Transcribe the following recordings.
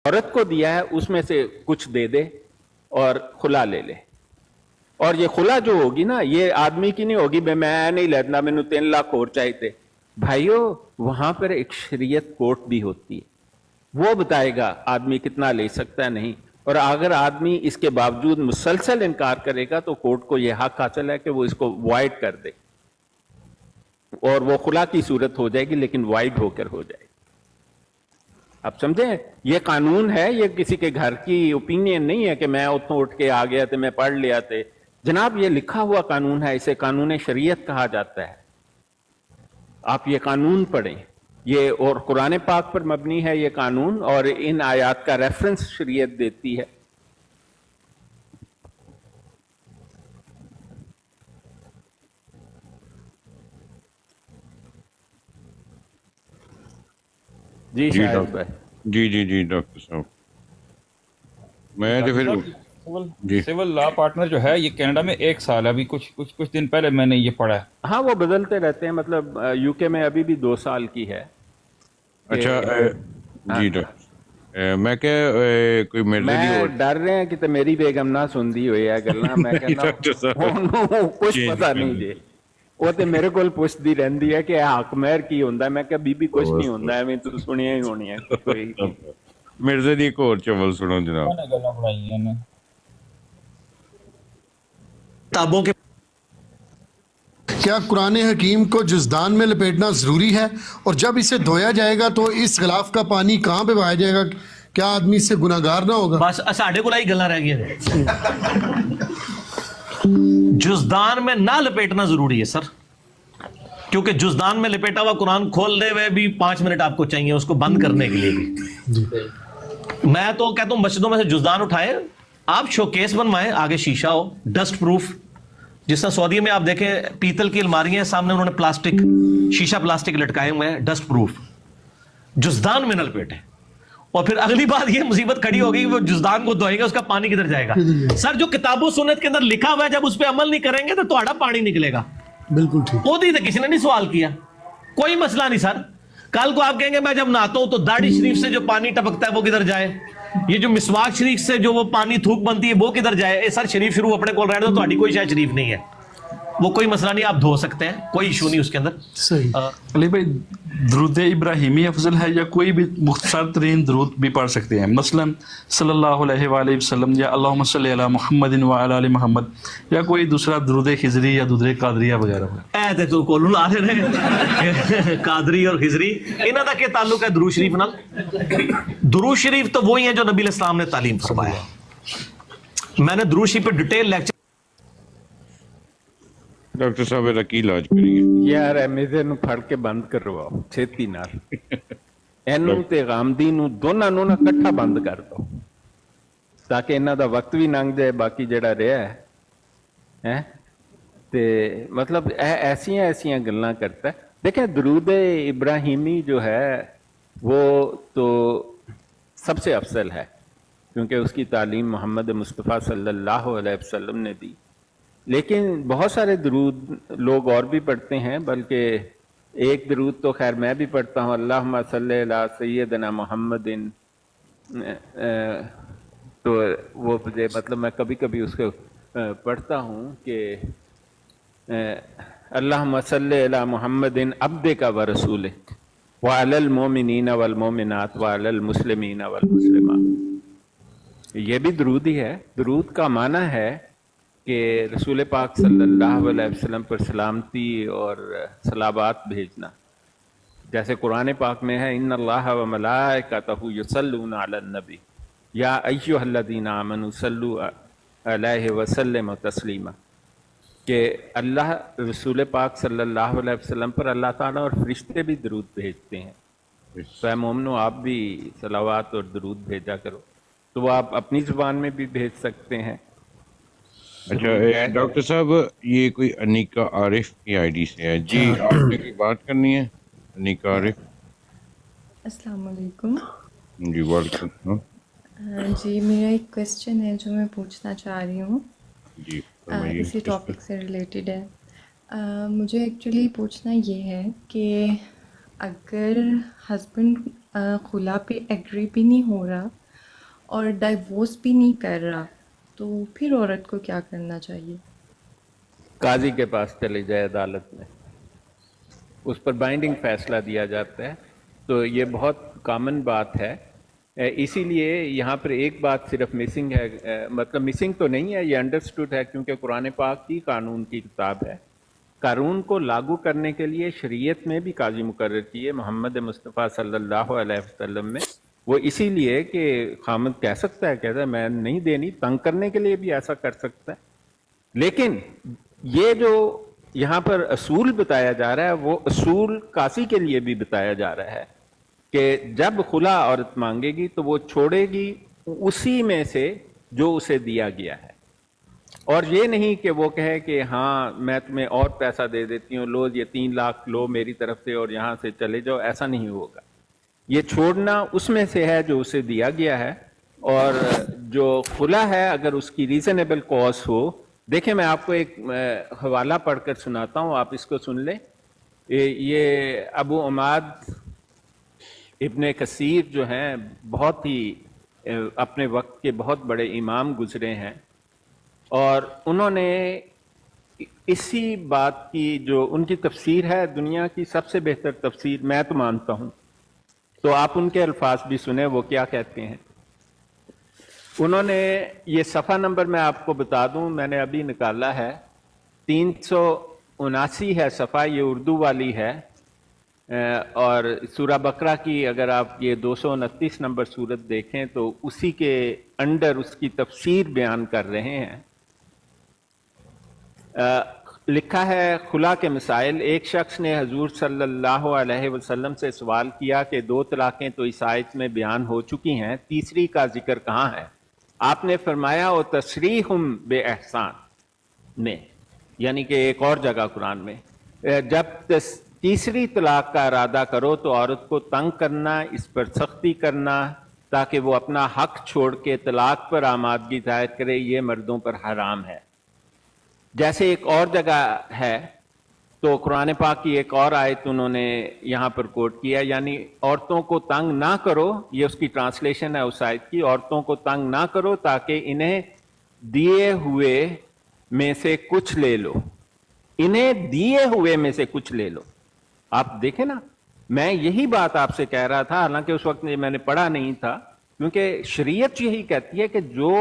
عورت کو دیا ہے اس میں سے کچھ دے دے اور خلا لے لے. اور یہ خلا جو ہوگی نا یہ آدمی کی نہیں ہوگی میں نہیں لینا مینوں 3 لاکھ اور چاہیے. بھائیو وہاں پر ایک شریعت کورٹ بھی ہوتی ہے, وہ بتائے گا آدمی کتنا لے سکتا ہے نہیں. اور اگر آدمی اس کے باوجود مسلسل انکار کرے گا تو کورٹ کو یہ حق حاصل ہے کہ وہ اس کو وائڈ کر دے, اور وہ خلا کی صورت ہو جائے گی لیکن وائڈ ہو کر ہو جائے گی. آپ سمجھیں, یہ قانون ہے, یہ کسی کے گھر کی اوپینین نہیں ہے کہ میں اتوں اٹھ کے آ گیا تھے میں پڑھ لیا تھے. جناب یہ لکھا ہوا قانون ہے, اسے قانون شریعت کہا جاتا ہے. آپ یہ قانون پڑھیں, یہ اور قرآن پاک پر مبنی ہے یہ قانون, اور ان آیات کا ریفرنس شریعت دیتی ہے. جی جی شاہد ڈاکٹر, بھائی. جی ڈاکٹر صاحب, میں تو پھر جی سول لا پارٹنر جو ہے یہ کینیڈا میں 1 سال ہے, ابھی کچھ دن پہلے میں نے یہ پڑھا ہے. ہاں وہ بدلتے رہتے ہیں, مطلب یو کے میں ابھی بھی 2 سال کی ہے. اچھا. ہاں, جی ڈاکٹر, میں کہ کوئی میرے لیے میں اور ڈر رہے ہیں کہ میری بیگم نہ سندی ہوئی ہے گلاں, میں نہیں کہنا ڈاکٹر صاحب کچھ چینج پتا کر نہیں دیں. جی. وہ تو میرے کو پوچھتی رہتی ہے کہ حق مہر کی ہوندا ہے, میں کہ بی بی کچھ نہیں ہوندا, ایویں تو سنیا ہی ہونی ہے کوئی. میرے لیے ایک اور چول سنو جناب. میں نے گلاں بڑھائی ہیں کتابوں کے کیا قرآن حکیم کو جزدان میں لپیٹنا ضروری ہے, اور جب اسے دھویا جائے گا تو اس غلاف کا پانی کہاں پہ بہایا جائے گا, کیا آدمی اس سے گناہ گار نہ ہوگا؟ بس ساڈے کول ہی گلاں رہ گئی ہیں. جزدان میں نہ لپیٹنا ضروری ہے سر, کیونکہ جزدان میں لپیٹا ہوا قرآن کھولنے میں بھی 5 منٹ آپ کو چاہیے اس کو بند کرنے کے لیے بھی. میں تو کہتا ہوں مسجدوں میں سے جزدان اٹھائے, آپ شوکیس بنوائیں, آگے شیشہ ہو, ڈسٹ پروف. جس طرح سعودی میں آپ دیکھیں پیتل کی الماریاں سامنے انہوں نے پلاسٹک شیشہ پلاسٹک لٹکائے ہوئے ہیں, ڈسٹ پروف. جزدان میں نہ لپیٹیں. اور پھر اگلی بات یہ مصیبت کھڑی ہوگی وہ جزدان کو دھوئیں گے اس کا پانی کدھر جائے گا. سر جو کتاب و سنت کے اندر لکھا ہوا ہے جب اس پہ عمل نہیں کریں گے تو تہاڈا پانی نکلے گا. بالکل ٹھیک. وہ تو کسی نے نہیں سوال کیا, کوئی مسئلہ نہیں سر. کل کو آپ کہیں گے میں جب نہاتا ہوں تو داڑھی شریف سے جو پانی ٹپکتا ہے وہ کدھر جائے, یہ جو مسواک شریف سے جو وہ پانی تھوک بنتی ہے وہ کدھر جائے. اے سر شریف شروع اپنے کو رہنے دو, تہاڈی کوئی شاید شریف نہیں ہے, وہ کوئی مسئلہ نہیں, آپ دھو سکتے ہیں, کوئی ایشو نہیں اس کے اندر. صحیح. علی بھائی درود ابراہیمی افضل ہے یا کوئی بھی مختصر ترین درود بھی پڑھ سکتے ہیں, مثلا صلی اللہ علیہ وآلہ وسلم یا اللہم صلی علی محمد وعلی آل محمد, یا کوئی دوسرا درود خضری یا درود قادریہ وغیرہ. اے تے تو کولو لا رہے نے قادری اور خضری, انہاں دا کیا تعلق ہے درود شریف نال؟ درود شریف تو وہی ہیں جو نبی علیہ السلام نے تعلیم فرمایا. میں نے درود شریف پہ ڈیٹیل لیکچر. ڈاکٹر صاحب میرا کی علاج کریے یار میرے نو پھڑ کے بند کرواؤ چھتی نال, اینو تے غامدی نو دونوں نو نہ کٹھا بند کر دو تاکہ انہاں دا وقت بھی لنگ جائے, باقی جڑا رہا ہے تے مطلب ایسیاں گلاں کرتا ہے. دیکھیں درود ابراہیمی جو ہے وہ تو سب سے افضل ہے کیونکہ اس کی تعلیم محمد مصطفیٰ صلی اللہ علیہ وسلم نے دی. لیکن بہت سارے درود لوگ اور بھی پڑھتے ہیں, بلکہ ایک درود تو خیر میں بھی پڑھتا ہوں, اللہم صلی علی سیدنا محمد, تو وہ مطلب میں کبھی کبھی اس کو پڑھتا ہوں کہ اللہم صلی علی محمد عبدک و رسولک وعلی المومنین والمومنات وعلی المسلمین والمسلمات. یہ بھی درود ہی ہے. درود کا معنی ہے کہ رسول پاک صلی اللہ علیہ وسلم پر سلامتی اور صلوات بھیجنا. جیسے قرآن پاک میں ہے ان اللہ و ملائکتہ یصلون علی النبی یا ایھا الذین آمنوا صلوا علیہ وسلم تسلیما, کہ اللہ رسول پاک صلی اللہ علیہ وسلم پر اللہ تعالیٰ اور فرشتے بھی درود بھیجتے ہیں. تو اے مومنو آپ بھی صلوات اور درود بھیجا کرو. تو وہ آپ اپنی زبان میں بھی بھیج سکتے ہیں. اچھا ڈاکٹر صاحب یہ کوئی انیکا عارف کی آئی ڈی سے ہے جی, آپ نے کوئی بات کرنی ہے؟ انیکا عارف. السلام علیکم. جی وعلیکم السلام. جی میرا ایک کویسچن ہے جو میں پوچھنا چاہ رہی ہوں, جی فرمائیے. اسی ٹاپک سے ریلیٹڈ ہے. مجھے ایکچولی پوچھنا یہ ہے کہ اگر ہسبینڈ خلا پہ ایگری بھی نہیں ہو رہا اور ڈائیورس بھی نہیں کر رہا، تو پھر عورت کو کیا کرنا چاہیے؟ قاضی کے پاس چلے جائے عدالت میں، اس پر بائنڈنگ فیصلہ دیا جاتا ہے. تو یہ بہت کامن بات ہے. اسی لیے یہاں پر ایک بات صرف مسنگ ہے، مطلب مسنگ تو نہیں ہے، یہ انڈرسٹوڈ ہے، کیونکہ قرآن پاک کی قانون کی کتاب ہے. قانون کو لاگو کرنے کے لیے شریعت میں بھی قاضی مقرر کیے محمد مصطفیٰ صلی اللہ علیہ وسلم میں. وہ اسی لیے کہ خامد کہہ سکتا ہے، کہتا ہے میں نہیں دینی، تنگ کرنے کے لیے بھی ایسا کر سکتا ہے. لیکن یہ جو یہاں پر اصول بتایا جا رہا ہے، وہ اصول قاضی کے لیے بھی بتایا جا رہا ہے کہ جب خلا عورت مانگے گی تو وہ چھوڑے گی اسی میں سے جو اسے دیا گیا ہے، اور یہ نہیں کہ وہ کہے کہ ہاں میں تمہیں اور پیسہ دے دیتی ہوں، لو یہ 3 لاکھ لو میری طرف سے اور یہاں سے چلے جاؤ. ایسا نہیں ہوگا. یہ چھوڑنا اس میں سے ہے جو اسے دیا گیا ہے. اور جو خلا ہے اگر اس کی ریزنیبل کاز ہو، دیکھیں میں آپ کو ایک حوالہ پڑھ کر سناتا ہوں، آپ اس کو سن لیں. یہ ابو عماد ابن کثیر جو ہیں بہت ہی اپنے وقت کے بہت بڑے امام گزرے ہیں، اور انہوں نے اسی بات کی جو ان کی تفسیر ہے دنیا کی سب سے بہتر تفسیر میں تو مانتا ہوں. تو آپ ان کے الفاظ بھی سنیں وہ کیا کہتے ہیں. انہوں نے یہ صفحہ نمبر میں آپ کو بتا دوں، میں نے ابھی نکالا ہے، 379 ہے صفحہ، یہ اردو والی ہے. اور سورہ بقرہ کی اگر آپ یہ 229 نمبر سورت دیکھیں تو اسی کے انڈر اس کی تفسیر بیان کر رہے ہیں. لکھا ہے خلا کے مسائل. ایک شخص نے حضور صلی اللہ علیہ وسلم سے سوال کیا کہ 2 طلاقیں تو اس آیت میں بیان ہو چکی ہیں، تیسری کا ذکر کہاں ہے؟ آپ نے فرمایا و تصریحم بے احسان میں، یعنی کہ ایک اور جگہ قرآن میں، جب تیسری طلاق کا ارادہ کرو تو عورت کو تنگ کرنا، اس پر سختی کرنا تاکہ وہ اپنا حق چھوڑ کے طلاق پر آمادگی ظاہر کرے، یہ مردوں پر حرام ہے. جیسے ایک اور جگہ ہے تو قرآن پاک کی ایک اور آیت انہوں نے یہاں پر کوٹ کیا، یعنی عورتوں کو تنگ نہ کرو، یہ اس کی ٹرانسلیشن ہے اس آیت کی، عورتوں کو تنگ نہ کرو تاکہ انہیں دیے ہوئے میں سے کچھ لے لو. انہیں دیے ہوئے میں سے کچھ لے لو. آپ دیکھیں نا، میں یہی بات آپ سے کہہ رہا تھا، حالانکہ اس وقت میں نے پڑھا نہیں تھا، کیونکہ شریعت یہی کہتی ہے کہ جو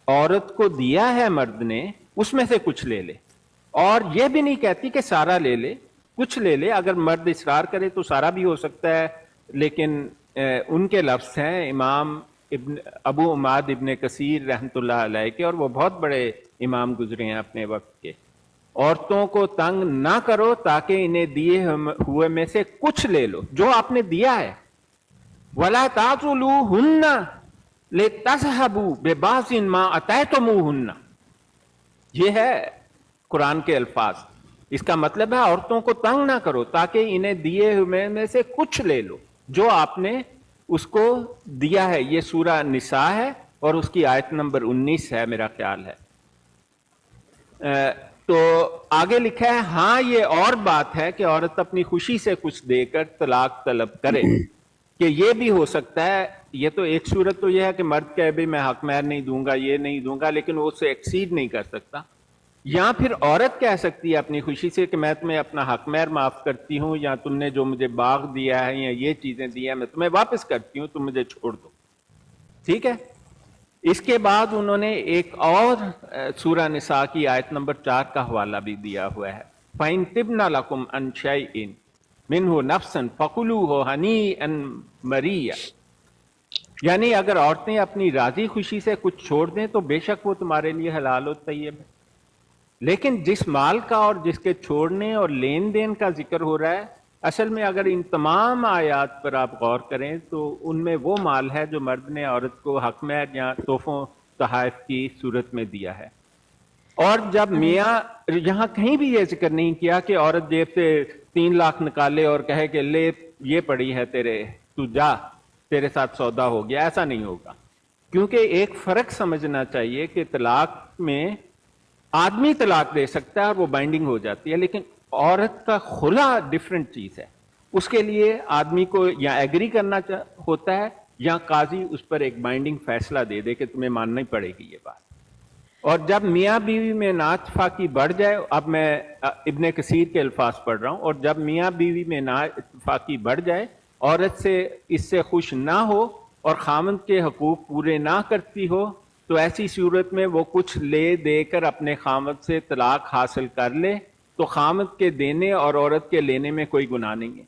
عورت کو دیا ہے مرد نے اس میں سے کچھ لے لے، اور یہ بھی نہیں کہتی کہ سارا لے لے، کچھ لے لے. اگر مرد اصرار کرے تو سارا بھی ہو سکتا ہے، لیکن ان کے لفظ ہیں امام ابو عماد ابن کثیر رحمۃ اللہ علیہ کے، اور وہ بہت بڑے امام گزرے ہیں اپنے وقت کے. عورتوں کو تنگ نہ کرو تاکہ انہیں دیے ہوئے میں سے کچھ لے لو جو آپ نے دیا ہے. وَلَا تَعْضُلُوهُنَّ لِتَذْهَبُوا بِبَعْضِ مَا آتَيْتُمُوهُنَّ، یہ ہے قرآن کے الفاظ. اس کا مطلب ہے عورتوں کو تنگ نہ کرو تاکہ انہیں دیے ہوئے میں سے کچھ لے لو جو آپ نے اس کو دیا ہے. یہ سورہ نساء ہے اور اس کی آیت نمبر 19 ہے میرا خیال ہے. تو آگے لکھا ہے ہاں یہ اور بات ہے کہ عورت اپنی خوشی سے کچھ دے کر طلاق طلب کرے، کہ یہ بھی ہو سکتا ہے. یہ تو ایک صورت تو یہ ہے کہ مرد کہے بھی میں حق مہر نہیں دوں گا، یہ نہیں دوں گا، لیکن وہ اسے ایکسیڈ نہیں کر سکتا. یا پھر عورت کہہ سکتی ہے اپنی خوشی سے کہ میں تمہیں اپنا حق مہر معاف کرتی ہوں، یا تم نے جو مجھے باغ دیا ہے یا یہ چیزیں دی ہیں میں تمہیں واپس کرتی ہوں، تم مجھے چھوڑ دو. ٹھیک ہے. اس کے بعد انہوں نے ایک اور سورہ نساء کی آیت نمبر 4 کا حوالہ بھی دیا ہوا ہے. فَإِن تِبْنَ لَكُمْ عَنْ شَيْءٍ مِّنْهُ نَفْسًا فَكُلُوهُ هَنِيئًا مَرِيًّا، یعنی اگر عورتیں اپنی راضی خوشی سے کچھ چھوڑ دیں تو بے شک وہ تمہارے لیے حلال و طیب ہے. لیکن جس مال کا اور جس کے چھوڑنے اور لین دین کا ذکر ہو رہا ہے، اصل میں اگر ان تمام آیات پر آپ غور کریں تو ان میں وہ مال ہے جو مرد نے عورت کو حق مہر یا تحفوں تحائف کی صورت میں دیا ہے. اور جب میاں یہاں کہیں بھی یہ ذکر نہیں کیا کہ عورت جیب سے 3 لاکھ نکالے اور کہے کہ لے یہ پڑی ہے تیرے، تو جا تیرے ساتھ سودا ہو گیا، ایسا نہیں ہوگا. کیونکہ ایک فرق سمجھنا چاہیے کہ طلاق میں آدمی طلاق دے سکتا ہے اور وہ بائنڈنگ ہو جاتی ہے، لیکن عورت کا خلا ڈیفرنٹ چیز ہے. اس کے لیے آدمی کو یا ایگری کرنا ہوتا ہے یا قاضی اس پر ایک بائنڈنگ فیصلہ دے دے کہ تمہیں ماننا ہی پڑے گی یہ بات. اور جب میاں بیوی میں نااتفاقی بڑھ جائے, اب میں ابن کثیر کے الفاظ پڑھ رہا ہوں, اور جب میاں بیوی میں نااتفاقی بڑھ جائے, عورت سے اس سے خوش نہ ہو اور خامند کے حقوق پورے نہ کرتی ہو, تو ایسی صورت میں وہ کچھ لے دے کر اپنے خامند سے طلاق حاصل کر لے, تو خامند کے دینے اور عورت کے لینے میں کوئی گناہ نہیں ہے.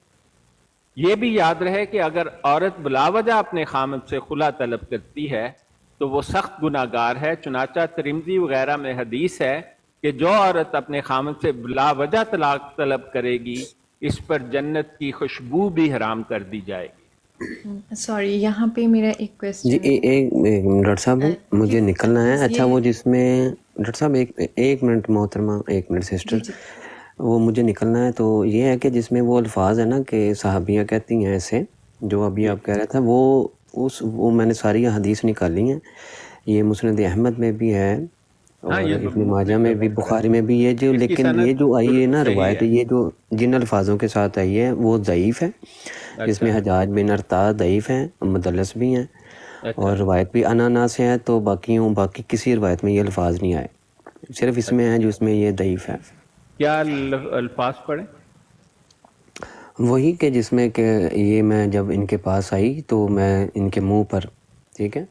یہ بھی یاد رہے کہ اگر عورت بلا وجہ اپنے خامند سے خلا طلب کرتی ہے تو وہ سخت گناہگار ہے. چنانچہ ترمذی وغیرہ میں حدیث ہے کہ جو عورت اپنے خامند سے بلا وجہ طلاق طلب کرے گی اس پر جنت کی خوشبو بھی حرام کر دی جائے گی. سوری, یہاں پہ میرا ایک جی کویسچن ایک ڈاکٹر صاحب مجھے نکلنا ہے. اچھا وہ جس میں ڈاکٹر صاحب ایک منٹ محترمہ, ایک منٹ سسٹر, وہ مجھے نکلنا ہے. تو یہ ہے کہ جس میں وہ الفاظ ہیں نا کہ صحابیاں کہتی ہیں ایسے, جو ابھی آپ کہہ رہے تھے, وہ میں نے ساری حدیث نکالی ہیں. یہ مسند احمد میں بھی ہے اور ابن ماجہ میں بھی, بخاری میں بھی ہے جو, لیکن یہ جو آئی ہے نا روایت, یہ جو جن الفاظوں کے ساتھ آئی ہے وہ ضعیف ہے. جس میں حجاج بن ارطاء ضعیف ہیں, مدلس بھی ہیں, اور روایت بھی انانا سے ہے. تو باقی کسی روایت میں یہ الفاظ نہیں آئے, صرف اس میں ہیں جو اس میں یہ ضعیف ہے. کیا الفاظ پڑھیں؟ وہی کہ جس میں کہ یہ میں جب ان کے پاس آئی تو میں ان کے منہ پر, ٹھیک ہے,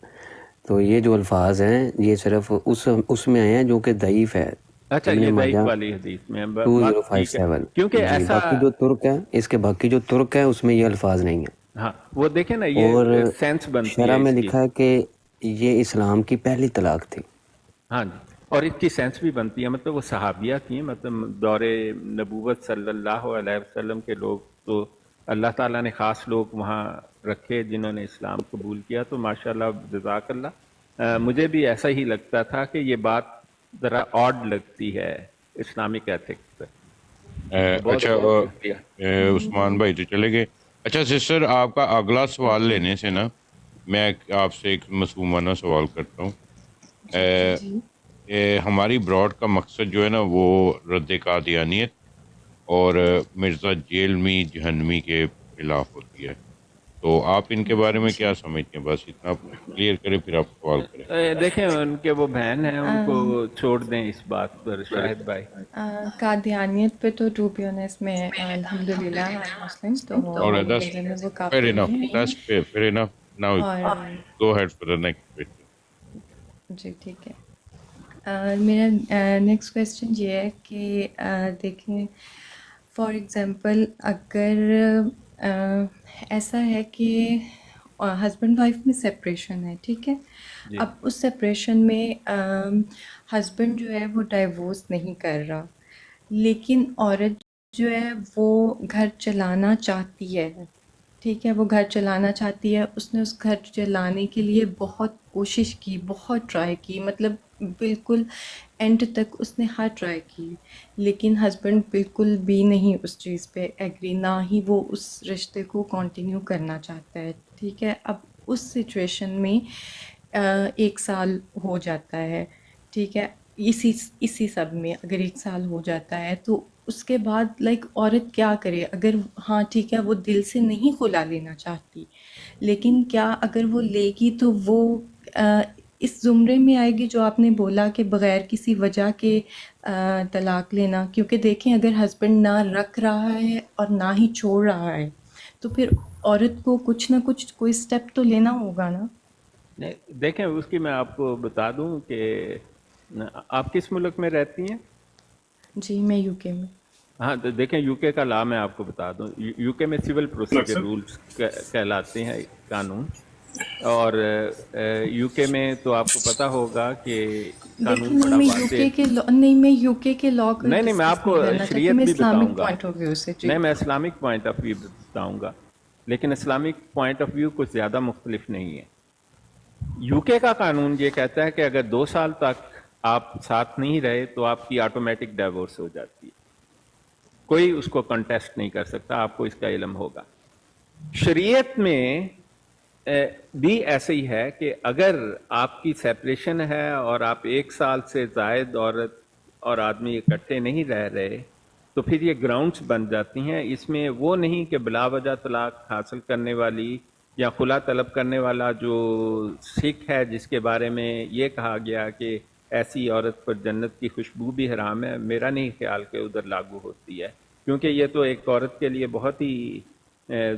تو یہ جو الفاظ ہیں یہ صرف اس میں آئے ہیں جو کہ ضعیف ہے. اچھا, یہ ضعیف والی حدیث میں 2057, کیونکہ ایسا باقی جو ترک ہے, اس کے باقی جو ترک ہے اس میں یہ الفاظ نہیں ہیں. ہاں وہ دیکھیں نا, یہ اور سینس بنتی ہے شرح میں اس کی. لکھا ہے کہ یہ اسلام کی پہلی طلاق تھی. ہاں جی, اور اس کی سینس بھی بنتی ہے. مطلب وہ صحابیہ تھیں, مطلب دور نبوت صلی اللہ علیہ وسلم کے لوگ, تو اللہ تعالیٰ نے خاص لوگ وہاں رکھے جنہوں نے اسلام قبول کیا. تو ماشاءاللہ, جزاک اللہ. مجھے بھی ایسا ہی لگتا تھا کہ یہ بات ذرا آڈ لگتی ہے اسلامک ایتھکس پہ. اچھا عثمان بھائی تو چلے گئے. اچھا سسٹر, آپ کا اگلا سوال لینے سے نا میں آپ سے ایک معصومانہ سوال کرتا ہوں. ہماری براڈ کا مقصد جو ہے نا وہ رد قادیانیت اور مرزا جیلمی جہنمی کے خلاف ہوتی ہے. تو آپ ان کے بارے میں کیا سمجھتے ہیں؟ بس اتنا کلیئر کریں پھر آپ سوال کریں. دیکھیں, ان کے وہ بہن ہیں, ان کو چھوڑ دیں اس بات پر. شاہد بھائی, قادیانیت پہ تو ٹو بی آنیسٹ میں الحمدللہ مسلم, تو وہ fair coffee enough. That's fair enough. Now go ahead for the next question. جی ٹھیک ہے. میرا نیکسٹ کویسچن یہ ہے کہ دیکھیں, فار ایگزامپل اگر ایسا ہے کہ ہسبینڈ وائف میں سپریشن ہے, ٹھیک ہے, اب اس سپریشن میں ہسبینڈ جو ہے وہ ڈائیورس نہیں کر رہا, لیکن عورت جو ہے وہ گھر چلانا چاہتی ہے, ٹھیک ہے, وہ گھر چلانا چاہتی ہے. اس نے اس گھر چلانے کے لیے بہت کوشش کی, بہت ٹرائی کی, مطلب بالکل اینڈ تک اس نے ہر ٹرائی کی, لیکن ہسبینڈ بالکل بھی نہیں اس چیز پہ ایگری, نہ ہی وہ اس رشتے کو کنٹینیو کرنا چاہتا ہے, ٹھیک ہے. اب اس سچویشن میں 1 سال ہو جاتا ہے, ٹھیک ہے, اسی سب میں اگر 1 سال ہو جاتا ہے تو اس کے بعد لائک عورت کیا کرے؟ اگر ہاں ٹھیک ہے وہ دل سے نہیں خلا لینا چاہتی, لیکن کیا اگر وہ لے گی تو وہ اس زمرے میں آئے گی جو آپ نے بولا کہ بغیر کسی وجہ کے طلاق لینا؟ کیونکہ دیکھیں اگر ہسبینڈ نہ رکھ رہا ہے اور نہ ہی چھوڑ رہا ہے تو پھر عورت کو کچھ نہ کچھ کوئی سٹیپ تو لینا ہوگا نا. دیکھیں اس کی میں آپ کو بتا دوں کہ آپ کس ملک میں رہتی ہیں؟ جی میں یو کے میں. ہاں تو دیکھیں, یو کے کا لا میں آپ کو بتا دوں. یو کے میں سول پروسیجر رولز کہلاتے ہیں قانون, اور یو کے میں تو آپ کو پتہ ہوگا کہ قانون بڑا واضح. نہیں میں یو کے لا کو نہیں میں آپ کو شریعت بھی بتاؤں گا. پوائنٹ آف ویو سے. نہیں میں اسلامک پوائنٹ آف ویو بتاؤں گا, لیکن اسلامک پوائنٹ آف ویو کچھ زیادہ مختلف نہیں ہے. یو کے کا قانون یہ کہتا ہے کہ اگر 2 سال تک آپ ساتھ نہیں رہے تو آپ کی آٹومیٹک ڈائیورس ہو جاتی ہے, کوئی اس کو کنٹیسٹ نہیں کر سکتا, آپ کو اس کا علم ہوگا. شریعت میں بھی ایسے ہی ہے کہ اگر آپ کی سیپریشن ہے اور آپ 1 سال سے زائد عورت اور آدمی اکٹھے نہیں رہ رہے تو پھر یہ گراؤنڈز بن جاتی ہیں. اس میں وہ نہیں کہ بلا وجہ طلاق حاصل کرنے والی یا خلا طلب کرنے والا جو سکھ ہے جس کے بارے میں یہ کہا گیا کہ ایسی عورت پر جنت کی خوشبو بھی حرام ہے، میرا نہیں خیال کہ ادھر لاگو ہوتی ہے، کیونکہ یہ تو ایک عورت کے لیے بہت ہی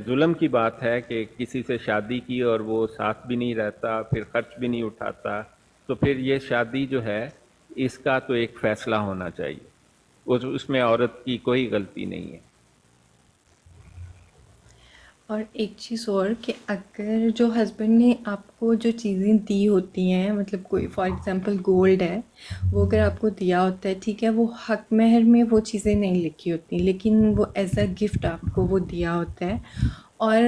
ظلم کی بات ہے کہ کسی سے شادی کی اور وہ ساتھ بھی نہیں رہتا، پھر خرچ بھی نہیں اٹھاتا، تو پھر یہ شادی جو ہے اس کا تو ایک فیصلہ ہونا چاہیے، اس میں عورت کی کوئی غلطی نہیں ہے۔ اور ایک چیز اور کہ اگر جو ہسبینڈ نے آپ کو جو چیزیں دی ہوتی ہیں، مطلب کوئی فار ایگزامپل گولڈ ہے، وہ اگر آپ کو دیا ہوتا ہے، ٹھیک ہے، وہ حق مہر میں وہ چیزیں نہیں لکھی ہوتی، لیکن وہ ایز اے گفٹ آپ کو وہ دیا ہوتا ہے، اور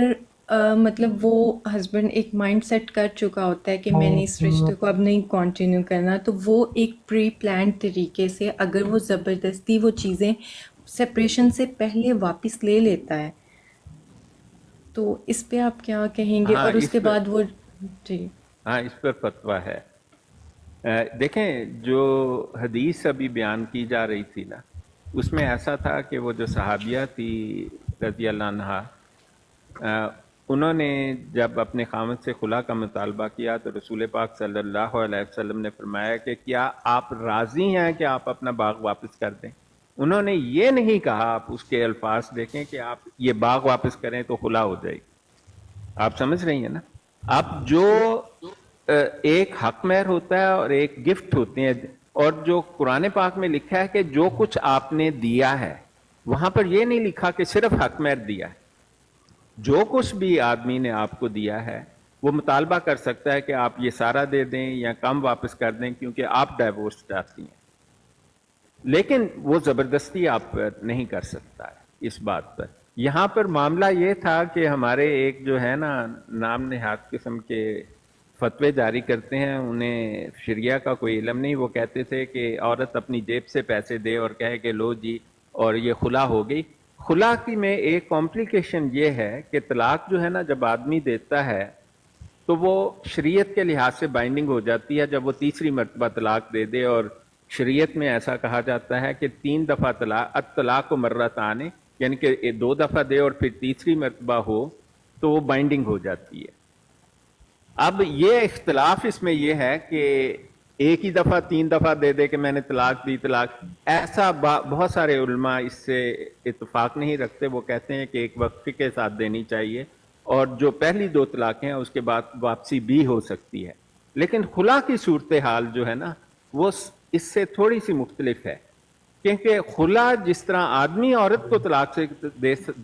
مطلب وہ ہسبینڈ ایک مائنڈ سیٹ کر چکا ہوتا ہے کہ میں نے اس رشتے کو اب نہیں کنٹینیو کرنا، تو وہ ایک پری پلانڈ طریقے سے اگر وہ زبردستی وہ چیزیں سپریشن سے پہلے واپس لے لیتا ہے، تو اس پہ آپ کیا کہیں گے؟ ہاں، اور اس اس کے پہ بعد وہ جی ہاں اس پر فتویٰ ہے۔ دیکھیں جو حدیث ابھی بیان کی جا رہی تھی نا، اس میں ایسا تھا کہ وہ جو صحابیہ تھی رضی اللہ عنہا، انہوں نے جب اپنے خاوند سے خلا کا مطالبہ کیا تو رسول پاک صلی اللہ علیہ وسلم نے فرمایا کہ کیا آپ راضی ہیں کہ آپ اپنا باغ واپس کر دیں؟ انہوں نے یہ نہیں کہا، آپ اس کے الفاظ دیکھیں کہ آپ یہ باغ واپس کریں تو خلا ہو جائے گی۔ آپ سمجھ رہی ہیں نا؟ اب جو ایک حق مہر ہوتا ہے اور ایک گفٹ ہوتے ہیں، اور جو قرآن پاک میں لکھا ہے کہ جو کچھ آپ نے دیا ہے، وہاں پر یہ نہیں لکھا کہ صرف حق مہر دیا ہے، جو کچھ بھی آدمی نے آپ کو دیا ہے وہ مطالبہ کر سکتا ہے کہ آپ یہ سارا دے دیں یا کم واپس کر دیں، کیونکہ آپ ڈائیورس چاہتی ہیں، لیکن وہ زبردستی آپ پر نہیں کر سکتا ہے اس بات پر۔ یہاں پر معاملہ یہ تھا کہ ہمارے ایک جو ہے نا نام نہاد قسم کے فتوے جاری کرتے ہیں، انہیں شریعہ کا کوئی علم نہیں، وہ کہتے تھے کہ عورت اپنی جیب سے پیسے دے اور کہے کہ لو جی اور یہ خلا ہو گئی۔ خلا کی میں ایک کمپلیکیشن یہ ہے کہ طلاق جو ہے نا جب آدمی دیتا ہے تو وہ شریعت کے لحاظ سے بائنڈنگ ہو جاتی ہے جب وہ تیسری مرتبہ طلاق دے دے، اور شریعت میں ایسا کہا جاتا ہے کہ 3 دفعہ طلاق کو مرتان، یعنی کہ 2 دفعہ دے اور پھر تیسری مرتبہ ہو تو وہ بائنڈنگ ہو جاتی ہے۔ اب یہ اختلاف اس میں یہ ہے کہ ایک ہی دفعہ 3 دفعہ دے دے کہ میں نے طلاق دی، ایسا بہت سارے علماء اس سے اتفاق نہیں رکھتے، وہ کہتے ہیں کہ ایک وقفے کے ساتھ دینی چاہیے، اور جو پہلی 2 طلاقیں ہیں اس کے بعد واپسی بھی ہو سکتی ہے۔ لیکن خلا کی صورتحال جو ہے نا وہ اس سے تھوڑی سی مختلف ہے، کیونکہ خلا جس طرح آدمی عورت کو طلاق سے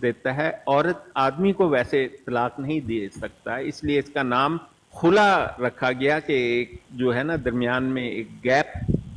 دیتا ہے، عورت آدمی کو ویسے طلاق نہیں دے سکتا، اس لیے اس کا نام خلا رکھا گیا کہ ایک جو ہے نا درمیان میں ایک گیپ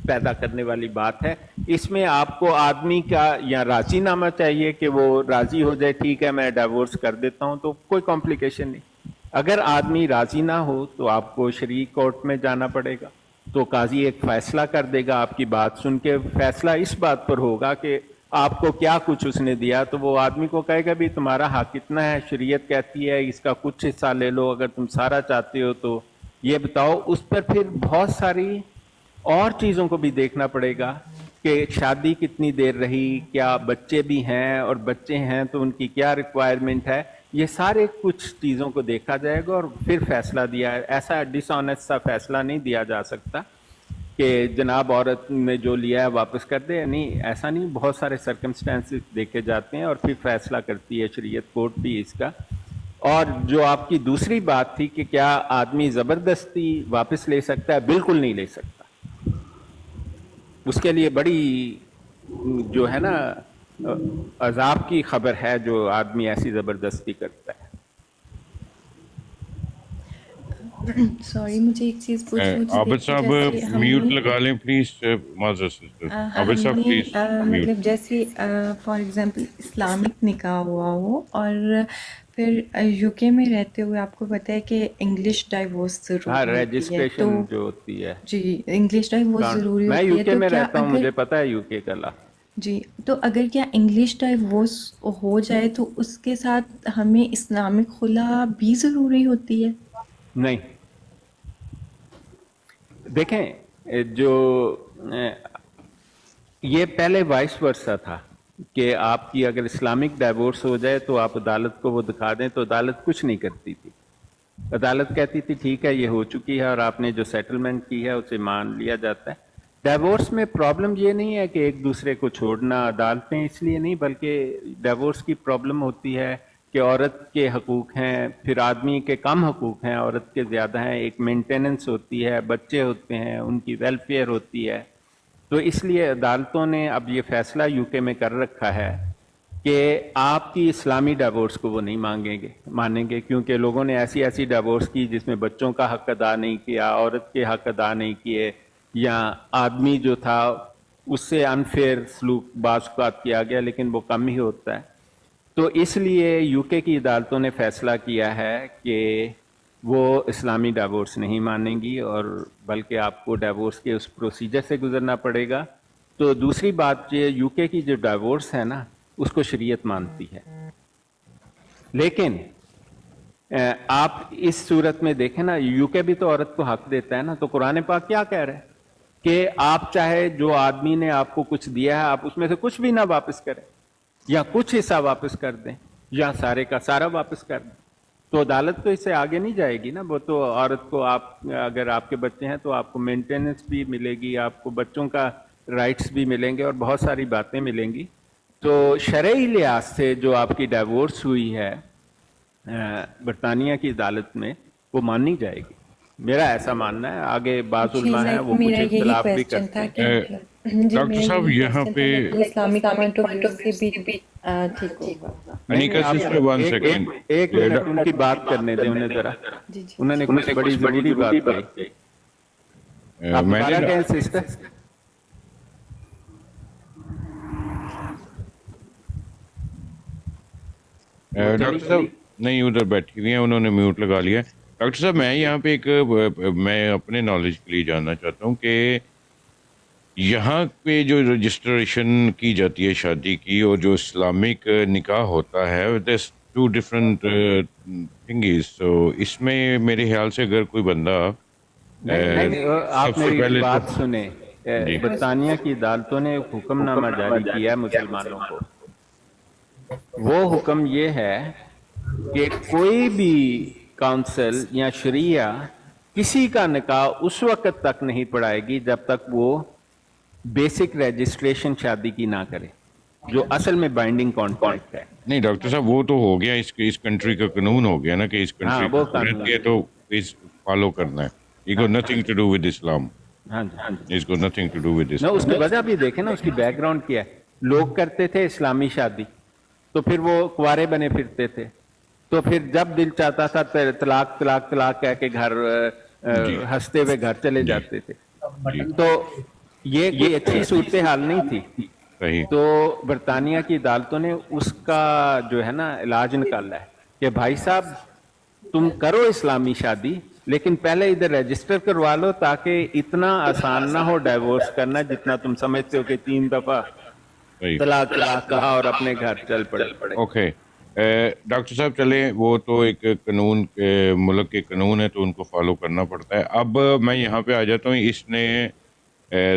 پیدا کرنے والی بات ہے۔ اس میں آپ کو آدمی کا یا راضی نامہ چاہیے کہ وہ راضی ہو جائے، ٹھیک ہے میں ڈائیورس کر دیتا ہوں، تو کوئی کمپلیکیشن نہیں۔ اگر آدمی راضی نہ ہو تو آپ کو شرعی کورٹ میں جانا پڑے گا، تو قاضی ایک فیصلہ کر دے گا، آپ کی بات سن کے فیصلہ اس بات پر ہوگا کہ آپ کو کیا کچھ اس نے دیا، تو وہ آدمی کو کہے گا بھی تمہارا حق اتنا ہے، شریعت کہتی ہے اس کا کچھ حصہ لے لو، اگر تم سارا چاہتے ہو تو یہ بتاؤ۔ اس پر پھر بہت ساری اور چیزوں کو بھی دیکھنا پڑے گا کہ شادی کتنی دیر رہی، کیا بچے بھی ہیں، اور بچے ہیں تو ان کی کیا ریکوائرمنٹ ہے، یہ سارے کچھ چیزوں کو دیکھا جائے گا اور پھر فیصلہ دیا ہے۔ ایسا ڈس آنیسٹ سا فیصلہ نہیں دیا جا سکتا کہ جناب عورت نے جو لیا ہے واپس کر دے، نہیں ایسا نہیں، بہت سارے سرکمسٹانسز دیکھے جاتے ہیں اور پھر فیصلہ کرتی ہے شریعت کورٹ بھی اس کا۔ اور جو آپ کی دوسری بات تھی کہ کیا آدمی زبردستی واپس لے سکتا ہے، بالکل نہیں لے سکتا، اس کے لیے بڑی جو ہے نا عذاب کی خبر ہے جو آدمی ایسی زبردستی کرتا ہے۔ سوری مجھے ایک چیز پوچھنی تھی، عابد صاحب میوٹ لگا لیں پلیز، معذرت سے عابد صاحب پلیز میوٹ۔ مطلب جیسے فار ایگزامپل اسلامک نکاح ہوا ہو اور پھر یو کے میں رہتے ہوئے آپ کو پتہ ہے کہ انگلش ڈائیورس ضروری ہاں، ہوتی ہے، رجسٹریشن جو ہوتی ہے، جی انگلش ڈائیورس ضروری میں ہوتی یو ہے، کے تو میں کیا رہتا ہوں، اگر مجھے پتا ہے یو کے کا لا۔ جی تو اگر کیا انگلش ڈائیورس ہو جائے تو اس کے ساتھ ہمیں اسلامک خلا بھی ضروری ہوتی ہے؟ نہیں، دیکھیں جو یہ پہلے وائس ورثہ تھا کہ آپ کی اگر اسلامک ڈائیورس ہو جائے تو آپ عدالت کو وہ دکھا دیں تو عدالت کچھ نہیں کرتی تھی، عدالت کہتی تھی ٹھیک ہے یہ ہو چکی ہے اور آپ نے جو سیٹلمنٹ کی ہے اسے مان لیا جاتا ہے. ڈیورس میں پرابلم یہ نہیں ہے کہ ایک دوسرے کو چھوڑنا، عدالتیں اس لیے نہیں، بلکہ ڈیورس کی پرابلم ہوتی ہے کہ عورت کے حقوق ہیں، پھر آدمی کے کم حقوق ہیں، عورت کے زیادہ ہیں، ایک مینٹیننس ہوتی ہے، بچے ہوتے ہیں، ان کی ویلفیئر ہوتی ہے. تو اس لیے عدالتوں نے اب یہ فیصلہ یو کے میں کر رکھا ہے کہ آپ کی اسلامی ڈیورس کو وہ نہیں مانیں گے، کیونکہ لوگوں نے ایسی ڈیورس کی جس میں بچوں کا حق ادا نہیں کیا، عورت کے حق ادا نہیں کیے، یا آدمی جو تھا اس سے انفیئر سلوک بعض اوقات کیا گیا، لیکن وہ کم ہی ہوتا ہے. تو اس لیے یو کے کی عدالتوں نے فیصلہ کیا ہے کہ وہ اسلامی ڈیورس نہیں مانیں گی، اور بلکہ آپ کو ڈیورس کے اس پروسیجر سے گزرنا پڑے گا. تو دوسری بات یہ یو کے کی جو ڈیورس ہے نا اس کو شریعت مانتی ہے، لیکن آپ اس صورت میں دیکھیں نا یو کے بھی تو عورت کو حق دیتا ہے نا. تو قرآن پاک کیا کہہ رہے ہیں کہ آپ چاہے جو آدمی نے آپ کو کچھ دیا ہے آپ اس میں سے کچھ بھی نہ واپس کریں، یا کچھ حصہ واپس کر دیں، یا سارے کا سارا واپس کر دیں. تو عدالت تو اس سے آگے نہیں جائے گی نا. وہ تو عورت کو آپ اگر آپ کے بچے ہیں تو آپ کو مینٹیننس بھی ملے گی، آپ کو بچوں کا رائٹس بھی ملیں گے، اور بہت ساری باتیں ملیں گی. تو شرعی لحاظ سے جو آپ کی ڈیورس ہوئی ہے برطانیہ کی عدالت میں وہ ماننی جائے گی. میرا ایسا ماننا ہے. آگے بعض علماء ہیں وہ کچھ اختلاف بھی کرتے ہیں. ڈاکٹر صاحب یہاں پہ اسلامک پوائنٹ آف ویو سے بھی ٹھیک ہوگا. انیکا سسٹر 1 سیکنڈ. ایک منٹ ان کی بات کرنے دیں انہیں ذرا. انہوں نے کچھ بڑی ضروری بات کہی. آپ میں دوبارہ نے کہیں سسٹر. ڈاکٹر صاحب نہیں ادھر بیٹھی ہوئی ہیں، انہوں نے میوٹ لگا لیا. ڈاکٹر صاحب میں یہاں پہ میں اپنے نالج کے لیے جاننا چاہتا ہوں کہ یہاں پہ جو رجسٹریشن کی جاتی ہے شادی کی اور جو اسلامک نکاح ہوتا ہے there's two different thingies. تو اس میں میرے خیال سے اگر کوئی بندہ آپ سب سے میری پہلے بات تو سنیں. جی. برطانیہ کی عدالتوں نے ایک حکم نامہ جاری کیا ہے مسلمانوں کو. وہ حکم یہ ہے کہ کوئی بھی کونسل یا شریعہ کسی کا نکاح اس وقت تک نہیں پڑھائے گی جب تک وہ بیسک رجسٹریشن شادی کی نہ کرے، جو اصل میں بائنڈنگ کانٹریکٹ ہے. نہیں ڈاکٹر صاحب وہ تو ہو گیا، اس کنٹری کا قانون ہو گیا نا کہ اس کنٹری وہ کا قانون ہے تو اس فالو کرنا ہے. یہ کو نتھنگ ٹو ڈو ود اسلام. ہاں جی. اس کو نتھنگ ٹو ڈو ود نہ اسلام. اس کی وجہ بھی دیکھیں نا، اس کی بیک گراؤنڈ کیا ہے. لوگ کرتے تھے اسلامی شادی تو پھر وہ کنوارے بنے پھرتے تھے، تو پھر جب دل چاہتا تھا طلاق طلاق طلاق کہہ کے گھر ہنستے ہوئے گھر چلے جاتے تھے. تو یہ کوئی اچھی صورتحال نہیں تھی. صحیح. تو برطانیہ کی عدالتوں نے اس کا جو ہے نا علاج نکالا ہے کہ بھائی صاحب تم کرو اسلامی شادی لیکن پہلے ادھر رجسٹر کروا لو، تاکہ اتنا آسان نہ ہو ڈائیورس کرنا جتنا تم سمجھتے ہو کہ 3 دفعہ طلاق طلاق کہا اور اپنے گھر چل پڑے. اوکے ڈاکٹر صاحب چلیں، وہ تو ایک قانون ملک کے قانون ہے تو ان کو فالو کرنا پڑتا ہے. اب میں یہاں پہ آ جاتا ہوں. اس نے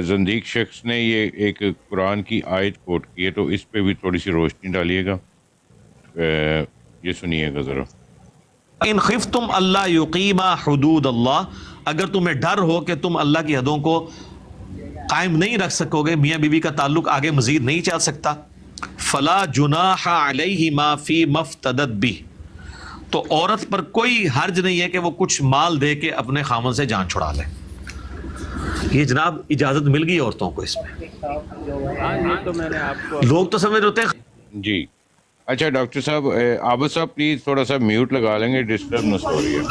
زندیق شخص نے یہ ایک قرآن کی آیت کوٹ کی ہے، تو اس پہ بھی تھوڑی سی روشنی ڈالیے گا. یہ سنیے گا ذرا. ان خفتم اللہ یقیما حدود اللہ، اگر تمہیں ڈر ہو کہ تم اللہ کی حدوں کو قائم نہیں رکھ سکو گے، میاں بیوی کا تعلق آگے مزید نہیں چل سکتا، فلا جناح علیہما فی مفتدت بہ، تو عورت پر کوئی حرج نہیں ہے کہ وہ کچھ مال دے کے اپنے خامن سے جان چھڑا لے. یہ جناب اجازت مل گئی عورتوں کو اس میں. تو میں نے آپ کو لوگ تو سمجھ ہوتے ہیں. جی اچھا ڈاکٹر صاحب، عابد صاحب پلیز تھوڑا سا میوٹ لگا لیں گے، ڈسٹربنس ہو رہی ہے.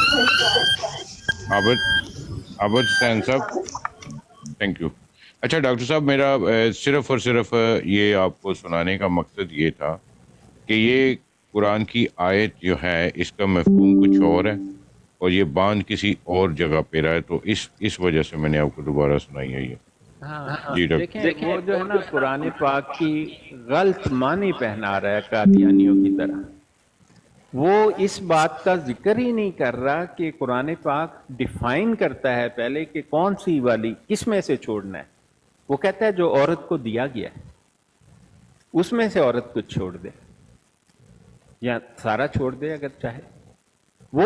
عابد حسین صاحب تھینک یو. اچھا ڈاکٹر صاحب، میرا صرف اور صرف یہ آپ کو سنانے کا مقصد یہ تھا کہ یہ قرآن کی آیت جو ہے اس کا مفہوم کچھ اور ہے اور یہ باندھ کسی اور جگہ پہ رہا ہے، تو اس وجہ سے میں نے آپ کو دوبارہ سنائی ہے یہ. جی ڈاکٹر. دیکھیں وہ جو ہے نا قرآن پاک کی غلط معنی پہنا رہا ہے قادیانیوں کی طرح. وہ اس بات کا ذکر ہی نہیں کر رہا کہ قرآن پاک ڈیفائن کرتا ہے پہلے کہ کون سی والی کس میں سے چھوڑنا ہے. وہ کہتا ہے جو عورت کو دیا گیا ہے اس میں سے عورت کو چھوڑ دے یا سارا چھوڑ دے اگر چاہے. وہ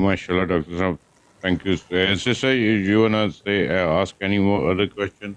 MashaAllah, Dr. Saab, thank you. Sister, you wanna say, ask any more other question?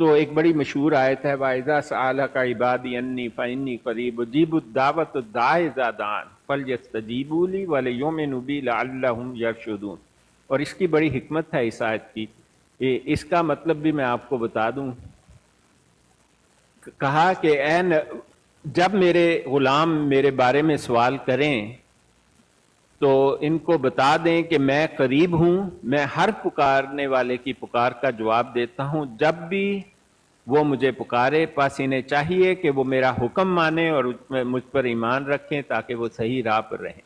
تو ایک بڑی مشہور آیت ہے وَإِذَا سَأَلَكَ عِبَادِي عَنِّي فَإِنِّي قَرِيبٌ أُجِيبُ الدَّعْوَةَ الدَّاعِ إِذَا دَعَانِ فَلْيَسْتَجِيبُوا لِي وَلْيُؤْمِنُوا بِي لَعَلَّهُمْ يَرْشُدُونَ. اور اس کی بڑی حکمت ہے اس آیت کی. اس کا مطلب بھی میں آپ کو بتا دوں. کہا کہ جب میرے غلام میرے بارے میں سوال کریں تو ان کو بتا دیں کہ میں قریب ہوں, میں ہر پکارنے والے کی پکار کا جواب دیتا ہوں. جب بھی وہ مجھے پکارے پس انہیں چاہیے کہ وہ میرا حکم مانیں اور مجھ پر ایمان رکھیں تاکہ وہ صحیح راہ پر رہیں.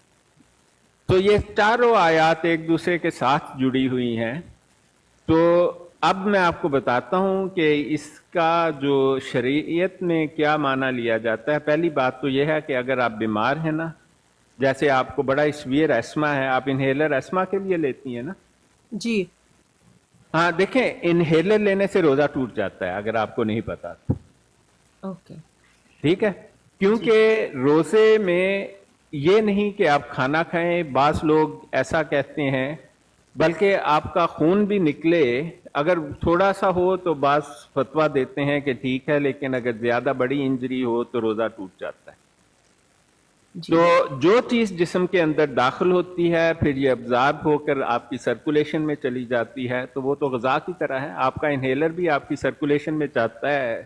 تو یہ چاروں آیات ایک دوسرے کے ساتھ جڑی ہوئی ہیں. تو اب میں آپ کو بتاتا ہوں کہ اس کا جو شریعت میں کیا معنی لیا جاتا ہے. پہلی بات تو یہ ہے کہ اگر آپ بیمار ہیں نا, جیسے آپ کو بڑا سیویئر ایسما ہے, آپ انہیلر ایسما کے لیے لیتی ہیں نا؟ جی ہاں دیکھیں, انہیلر لینے سے روزہ ٹوٹ جاتا ہے اگر آپ کو نہیں پتا تو. اوکے ٹھیک ہے, کیونکہ روزے میں یہ نہیں کہ آپ کھانا کھائیں. بعض لوگ ایسا کہتے ہیں بلکہ آپ کا خون بھی نکلے, اگر تھوڑا سا ہو تو بعض فتویٰ دیتے ہیں کہ ٹھیک ہے, لیکن اگر زیادہ بڑی انجری ہو تو روزہ ٹوٹ جاتا ہے. تو جو چیز جسم کے اندر داخل ہوتی ہے پھر یہ ابزارب ہو کر آپ کی سرکولیشن میں چلی جاتی ہے, تو وہ تو غذا کی طرح ہے. آپ کا انہیلر بھی آپ کی سرکولیشن میں جاتا ہے,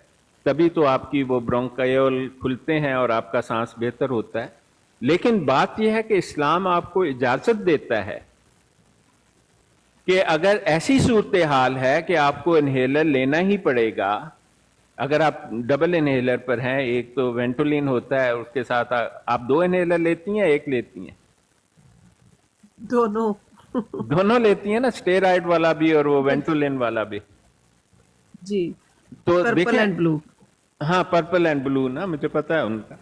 تبھی تو آپ کی وہ برونکائل کھلتے ہیں اور آپ کا سانس بہتر ہوتا ہے. لیکن بات یہ ہے کہ اسلام آپ کو اجازت دیتا ہے کہ اگر ایسی صورتحال ہے کہ آپ کو انہیلر لینا ہی پڑے گا, اگر آپ ڈبل انہیلر پر ہیں, ایک تو وینٹولین ہوتا ہے, اس کے ساتھ آپ 2 انہیلر لیتی ہیں, ایک لیتی ہیں؟ دونوں لیتی ہیں نا, اسٹیرائڈ والا بھی اور وہ وینٹولین والا بھی. جی تو پرپل اینڈ بلو. ہاں پرپل اینڈ بلو نا, مجھے پتا ہے ان کا.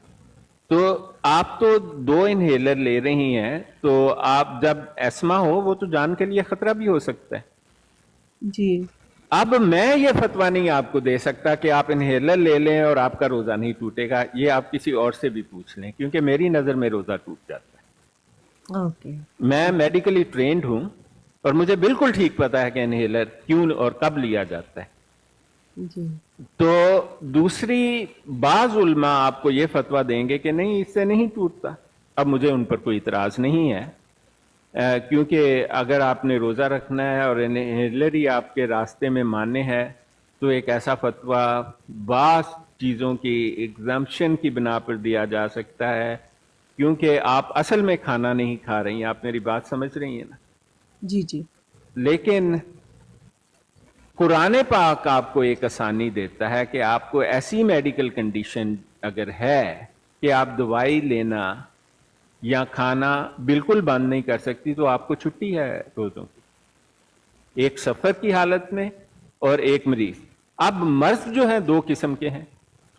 تو آپ تو 2 انہیلر لے رہی ہیں, تو آپ جب ایسما ہو وہ تو جان کے لیے خطرہ بھی ہو سکتا ہے. جی اب میں یہ فتویٰ نہیں آپ کو دے سکتا کہ آپ انہیلر لے لیں اور آپ کا روزہ نہیں ٹوٹے گا. یہ آپ کسی اور سے بھی پوچھ لیں, کیونکہ میری نظر میں روزہ ٹوٹ جاتا ہے. اوکے میں میڈیکلی ٹرینڈ ہوں اور مجھے بالکل ٹھیک پتا ہے کہ انہیلر کیوں اور کب لیا جاتا ہے. جی تو دوسری بعض علماء آپ کو یہ فتویٰ دیں گے کہ نہیں اس سے نہیں ٹوٹتا. اب مجھے ان پر کوئی اعتراض نہیں ہے, کیونکہ اگر آپ نے روزہ رکھنا ہے اور انہیلر ہی آپ کے راستے میں ماننے ہے تو ایک ایسا فتویٰ بعض چیزوں کی ایگزمپشن کی بنا پر دیا جا سکتا ہے, کیونکہ آپ اصل میں کھانا نہیں کھا رہی ہیں. آپ میری بات سمجھ رہی ہیں نا؟ جی جی لیکن قرآن پاک آپ کو ایک آسانی دیتا ہے کہ آپ کو ایسی میڈیکل کنڈیشن اگر ہے کہ آپ دوائی لینا یا کھانا بالکل بند نہیں کر سکتی, تو آپ کو چھٹی ہے روزوں کی, ایک سفر کی حالت میں اور ایک مریض. اب مرض جو ہیں 2 قسم کے ہیں.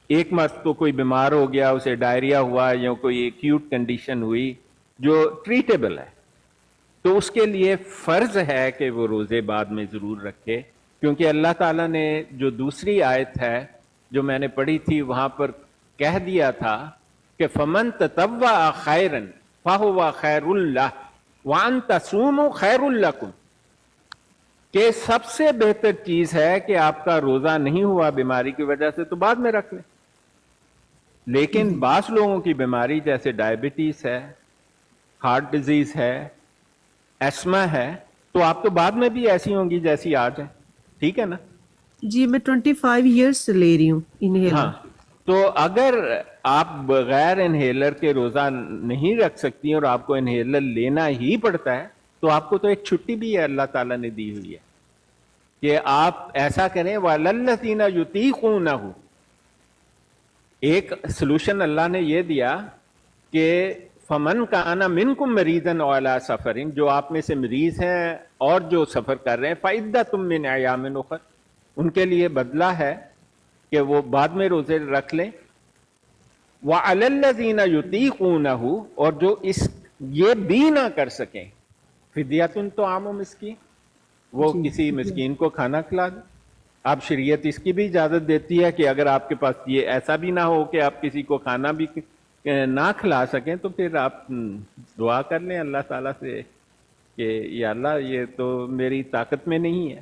ایک مرض تو کوئی بیمار ہو گیا, اسے ڈائریا ہوا یا کوئی ایکیوٹ کنڈیشن ہوئی جو ٹریٹیبل ہے, تو اس کے لیے فرض ہے کہ وہ روزے بعد میں ضرور رکھے, کیونکہ اللہ تعالیٰ نے جو دوسری آیت ہے جو میں نے پڑھی تھی وہاں پر کہہ دیا تھا کہ فمن تطوع خیرا فہو خیر اللہ وان تصوموا خیر لکم, کہ سب سے بہتر چیز ہے کہ آپ کا روزہ نہیں ہوا بیماری کی وجہ سے تو بعد میں رکھ لیں. لیکن بعض لوگوں کی بیماری جیسے ڈائبٹیز ہے, ہارٹ ڈیزیز ہے, ایسما ہے, تو آپ تو بعد میں بھی ایسی ہوں گی جیسی آج ہے. ٹھیک ہے نا؟ جی میں 25 ایئرس سے لے رہی ہوں انہیلر. ہاں, تو اگر آپ بغیر انہیلر کے روزہ نہیں رکھ سکتی اور آپ کو انہیلر لینا ہی پڑتا ہے, تو آپ کو تو ایک چھٹی بھی ہے اللہ تعالیٰ نے دی ہوئی ہے کہ آپ ایسا کریں وَلَلَّذِينَ يُطِيقُونَهُ. ایک سلوشن اللہ نے یہ دیا کہ فمن کان منکم مریضا او علی سفر, جو آپ میں سے مریض ہیں اور جو سفر کر رہے ہیں, فعدۃ من ایام اخر, ان کے لیے بدلہ ہے کہ وہ بعد میں روزے رکھ لیں. وعلی الذین یطیقونہ, اور جو یہ بھی نہ کر سکیں, فدیۃ طعام مسکین, وہ کسی مسکین کو کھانا کھلا دیں. اب شریعت اس کی بھی اجازت دیتی ہے کہ اگر آپ کے پاس یہ ایسا بھی نہ ہو کہ آپ کسی کو کھانا بھی نہ کھلا سکیں, تو پھر آپ دعا کر لیں اللہ تعالیٰ سے کہ یا اللہ یہ تو میری طاقت میں نہیں ہے.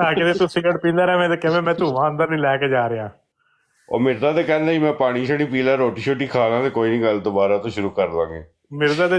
ਆ ਕਿਤੇ ਤੂੰ ਸਿਗਰਟ ਪੀਂਦਾ ਰਹੇ ਤੇ ਕਿਵੇਂ ਮੈਂ ਧੂਆਂ ਅੰਦਰ ਨਹੀਂ ਲੈ ਕੇ ਜਾ ਰਿਹਾ। ਉਹ ਮਿਰਜ਼ਾ ਤੇ ਕਹਿੰਦਾ ਹੀ ਮੈਂ ਪਾਣੀ ਛੜੀ ਪੀ ਲਾ, ਰੋਟੀ ਛੋਟੀ ਖਾ ਲਾਂ, ਤੇ ਕੋਈ ਨਹੀਂ, ਗੱਲ ਦੁਬਾਰਾ ਤੋਂ ਸ਼ੁਰੂ ਕਰ ਲਾਂਗੇ। ਮਿਰਜ਼ਾ ਤੇ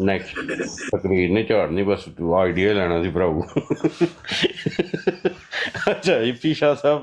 ਨੈਕਸਟ ਤਕਰੀਰ ਨੇ ਝਾੜਨੀ ਬਸ ਆਈਡੀਆ ਲੈਣਾ ਸੀ ਭਰਾਵੂ। ਅੱਛਾ ਇਫਤੀ ਸ਼ਾਹ ਸਾਹਿਬ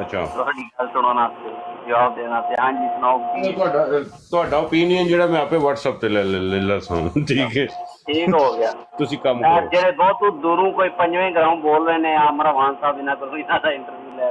ਅੱਛਾ ਤੁਹਾਡੀ ਗੱਲ ਸੁਣਨ ਵਾਸਤੇ ਜਵਾਬ ਦੇਣ ਵਾਸਤੇ। ਹਾਂਜੀ ਸੁਣਾਓ ਕੀ ਤੁਹਾਡਾ ਓਪੀਨੀਅਨ ਜਿਹੜਾ ਮੈਂ ਆਪੇ WhatsApp ਤੇ ਲੈ ਲਾ ਸੁਣ, ਠੀਕ ਹੈ ਠੀਕ ਹੋ ਗਿਆ। ਤੁਸੀਂ ਕੰਮ ਕਰੋ। ਜਿਹੜੇ ਬਹੁਤ ਦੂਰੋਂ ਕੋਈ ਪੰਜਵੇਂ ਗਰਾਉਂ ਬੋਲ ਰਹੇ ਨੇ ਆਮਰ ਵਾਨ ਸਾਹਿਬ, ਇਹਨਾਂ ਕੋਲ ਇਹਨਾਂ ਦਾ ਇੰਟਰਵਿਊ ਲੈ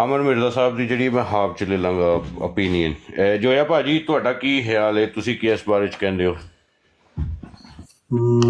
ਅਮਰ ਮਿਰਜ਼ਾ ਸਾਹਿਬ ਦੀ ਜਿਹੜੀ ਮੈਂ ਹਾਫ ਚ ਲੈ ਲਾਂਗਾ ਓਪੀਨੀਅਨ। ਜੋਇਆ ਭਾਜੀ ਤੁਹਾਡਾ ਕੀ ਖਿਆਲ ਹੈ, ਤੁਸੀਂ ਕੀ ਇਸ ਬਾਰੇ ਚ ਕਹਿੰਦੇ ਹੋ?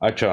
ਅੱਛਾ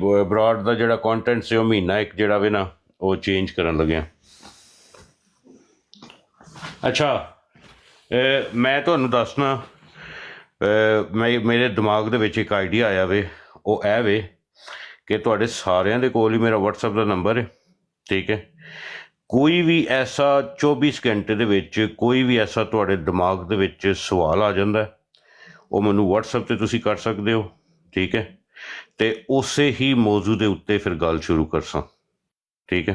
ਬਰੋਡ ਦਾ ਜਿਹੜਾ ਕੰਟੈਂਟ ਸੀ ਉਹ ਮਹੀਨਾ ਇੱਕ ਜਿਹੜਾ ਵੇ ਨਾ ਉਹ ਚੇਂਜ ਕਰਨ ਲੱਗਿਆ। ਅੱਛਾ ਮੈਂ ਤੁਹਾਨੂੰ ਦੱਸਣਾ ਮੇਰੇ ਦਿਮਾਗ ਦੇ ਵਿੱਚ ਇੱਕ ਆਈਡੀਆ ਆਇਆ ਵੇ, ਉਹ ਇਹ ਵੇ ਕਿ ਤੁਹਾਡੇ ਸਾਰਿਆਂ ਦੇ ਕੋਲ ਹੀ ਮੇਰਾ WhatsApp ਦਾ ਨੰਬਰ ਹੈ, ਠੀਕ ਹੈ। ਕੋਈ ਵੀ ਐਸਾ 24 ਘੰਟੇ ਦੇ ਵਿੱਚ ਕੋਈ ਵੀ ਐਸਾ ਤੁਹਾਡੇ ਦਿਮਾਗ ਦੇ ਵਿੱਚ ਸਵਾਲ ਆ ਜਾਂਦਾ ਉਹ ਮੈਨੂੰ WhatsApp 'ਤੇ ਤੁਸੀਂ ਕਰ ਸਕਦੇ ਹੋ, ਠੀਕ ਹੈ। ਅਤੇ ਉਸੇ ਹੀ ਮੌਜੂ ਦੇ ਉੱਤੇ ਫਿਰ ਗੱਲ ਸ਼ੁਰੂ ਕਰਸਾਂ, ਠੀਕ ਹੈ।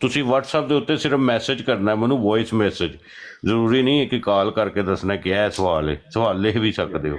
ਤੁਸੀਂ WhatsApp ਦੇ ਉੱਤੇ ਸਿਰਫ ਮੈਸੇਜ ਕਰਨਾ ਮੈਨੂੰ, ਵੌਇਸ ਮੈਸੇਜ। ਜ਼ਰੂਰੀ ਨਹੀਂ ਹੈ ਕਿ ਕਾਲ ਕਰਕੇ ਦੱਸਣਾ ਕਿ ਇਹ ਸਵਾਲ ਹੈ, ਸਵਾਲ ਲਿਖ ਵੀ ਸਕਦੇ ਹੋ।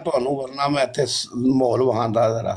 ਤੁਹਾਨੂੰ ਵਰਨਾ ਮੈਂ ਇੱਥੇ ਮਾਹੌਲ ਵਹਾਂਦਾ ਜ਼ਰਾ।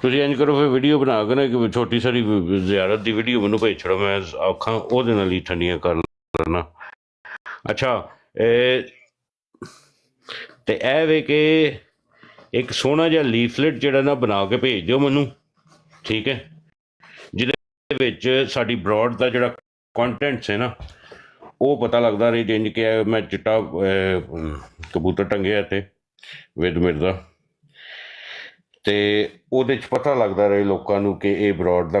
ਤੁਸੀਂ ਇੰਝ ਕਰੋ ਫਿਰ ਵੀਡੀਓ ਬਣਾ ਕੇ ਨਾ ਇੱਕ ਛੋਟੀ ਸਾਰੀ ਜ਼ਿਆਰਤ ਦੀ ਵੀਡੀਓ ਮੈਨੂੰ ਭੇਜ ਛੜੋ, ਮੈਂ ਅੱਖਾਂ ਉਹਦੇ ਨਾਲ ਹੀ ਠੰਡੀਆਂ ਕਰ ਲੈਣਾ। ਅੱਛਾ ਤੇ ਇਹ ਵੇ ਕਿ ਇੱਕ ਸੋਹਣਾ ਜਿਹਾ ਲੀਫਲੇਟ ਜਿਹੜਾ ਨਾ ਬਣਾ ਕੇ ਭੇਜ ਦਿਓ ਮੈਨੂੰ, ਠੀਕ ਹੈ, ਜਿਹਦੇ ਵਿੱਚ ਸਾਡੀ ਬਰੋਡ ਦਾ ਜਿਹੜਾ ਕੰਟੈਂਟਸ ਹੈ ਨਾ ਉਹ ਪਤਾ ਲੱਗਦਾ ਰਹੇ। ਜਿੰਜ ਕਿ ਮੈਂ ਚਿੱਟਾ ਕਬੂਤਰ ਟੰਗਿਆ ਇੱਥੇ ਵਿਦ ਮਿਰਜ਼ਾ, ਅਤੇ ਉਹਦੇ 'ਚ ਪਤਾ ਲੱਗਦਾ ਰਹੇ ਲੋਕਾਂ ਨੂੰ ਕਿ ਇਹ ਬਰੋਡ ਦਾ